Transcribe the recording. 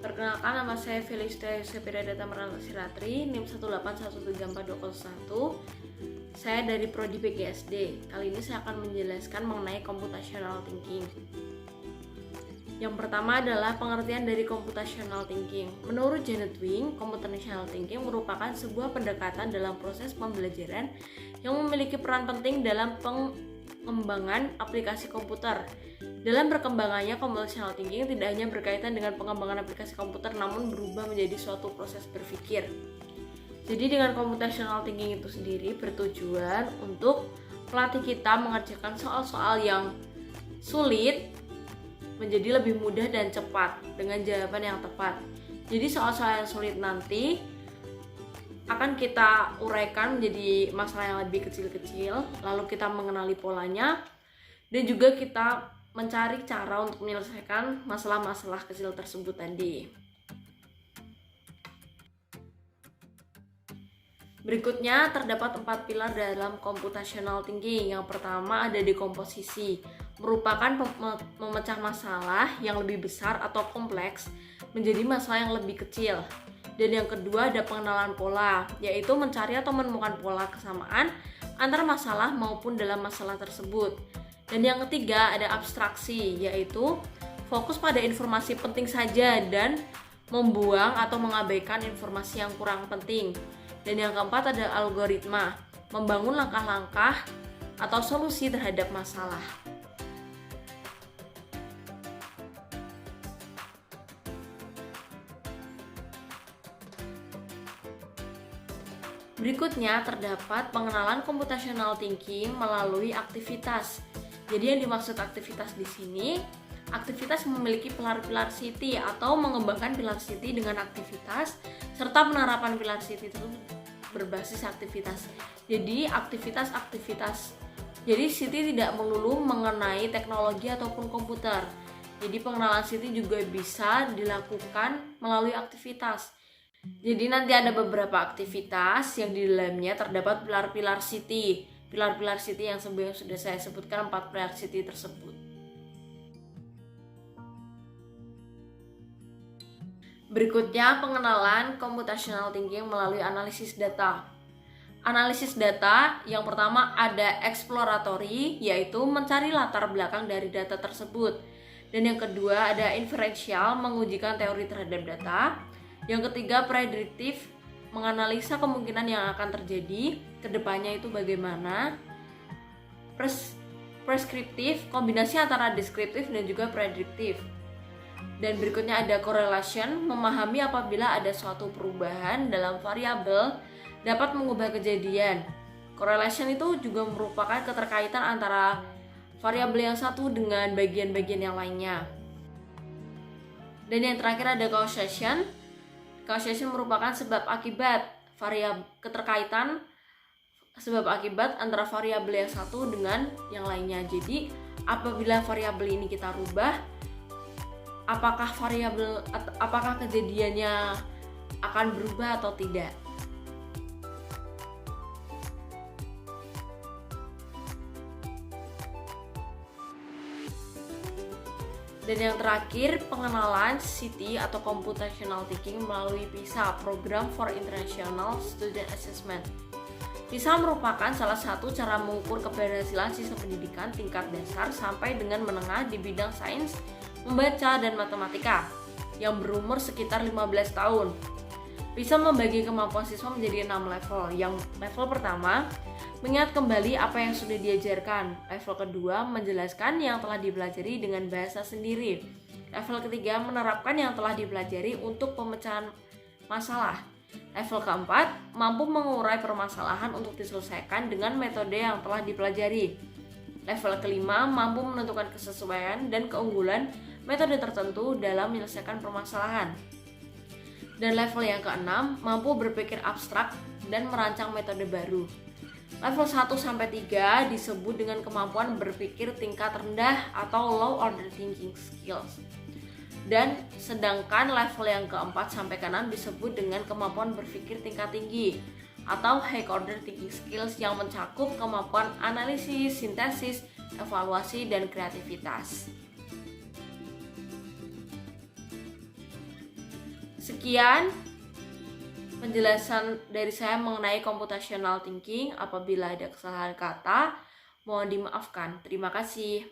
Perkenalkan, nama saya Felistia Sepidadata Meranasiratri, NIM 1813421. Saya dari Prodi PGSD. Kali ini saya akan menjelaskan mengenai computational thinking. Yang pertama adalah pengertian dari computational thinking. Menurut Janet Wing, computational thinking merupakan sebuah pendekatan dalam proses pembelajaran yang memiliki peran penting dalam pengembangan aplikasi komputer. Dalam perkembangannya, computational thinking tidak hanya berkaitan dengan pengembangan aplikasi komputer, namun berubah menjadi suatu proses berpikir. Jadi dengan computational thinking itu sendiri bertujuan untuk melatih kita mengerjakan soal-soal yang sulit menjadi lebih mudah dan cepat dengan jawaban yang tepat. Jadi soal-soal yang sulit nanti akan kita uraikan menjadi masalah yang lebih kecil-kecil, lalu kita mengenali polanya, dan juga kita mencari cara untuk menyelesaikan masalah-masalah kecil tersebut tadi. Berikutnya terdapat 4 pilar dalam computational thinking. Yang pertama ada dekomposisi, merupakan memecah masalah yang lebih besar atau kompleks menjadi masalah yang lebih kecil. Dan yang kedua ada pengenalan pola, yaitu mencari atau menemukan pola kesamaan antara masalah maupun dalam masalah tersebut. Dan yang ketiga ada abstraksi, yaitu fokus pada informasi penting saja dan membuang atau mengabaikan informasi yang kurang penting. Dan yang keempat ada algoritma, membangun langkah-langkah atau solusi terhadap masalah. Berikutnya terdapat pengenalan computational thinking melalui aktivitas. Jadi yang dimaksud aktivitas di sini, aktivitas memiliki pilar-pilar Citi atau mengembangkan pilar Citi dengan aktivitas serta penerapan pilar Citi itu berbasis aktivitas. Jadi aktivitas. Jadi Citi tidak melulu mengenai teknologi ataupun komputer. Jadi pengenalan Citi juga bisa dilakukan melalui aktivitas. Jadi nanti ada beberapa aktivitas yang di dalamnya terdapat pilar-pilar Citi. Pilar-pilar Citi yang sebelumnya sudah saya sebutkan, 4 pilar Citi tersebut. Berikutnya pengenalan computational thinking melalui analisis data. Analisis data yang pertama ada exploratory, yaitu mencari latar belakang dari data tersebut. Dan yang kedua ada inferential, mengujikan teori terhadap data. Yang ketiga prediktif, menganalisa kemungkinan yang akan terjadi kedepannya itu bagaimana. Preskriptif, kombinasi antara deskriptif dan juga prediktif. Dan berikutnya ada correlation, memahami apabila ada suatu perubahan dalam variabel dapat mengubah kejadian. Correlation itu juga merupakan keterkaitan antara variabel yang satu dengan bagian-bagian yang lainnya. Dan yang terakhir ada causation. Causation merupakan sebab akibat, keterkaitan sebab akibat antara variabel yang satu dengan yang lainnya. Jadi apabila variabel ini kita rubah, apakah kejadiannya akan berubah atau tidak. Dan yang terakhir, pengenalan Citi atau computational thinking melalui PISA, Program for International Student Assessment. PISA merupakan salah satu cara mengukur keberhasilan siswa pendidikan tingkat dasar sampai dengan menengah di bidang sains, membaca, dan matematika yang berumur sekitar 15 tahun. PISA membagi kemampuan siswa menjadi 6 level. Yang level pertama, mengingat kembali apa yang sudah diajarkan. Level kedua, menjelaskan yang telah dipelajari dengan bahasa sendiri. Level ketiga, menerapkan yang telah dipelajari untuk pemecahan masalah. Level keempat, mampu mengurai permasalahan untuk diselesaikan dengan metode yang telah dipelajari. Level kelima, mampu menentukan kesesuaian dan keunggulan metode tertentu dalam menyelesaikan permasalahan. Dan level yang keenam, mampu berpikir abstrak dan merancang metode baru. Level 1-3 disebut dengan kemampuan berpikir tingkat rendah atau low order thinking skills. Dan sedangkan level yang ke-4-6 disebut dengan kemampuan berpikir tingkat tinggi atau high order thinking skills yang mencakup kemampuan analisis, sintesis, evaluasi, dan kreativitas. Sekian penjelasan dari saya mengenai computational thinking. Apabila ada kesalahan kata, mohon dimaafkan. Terima kasih.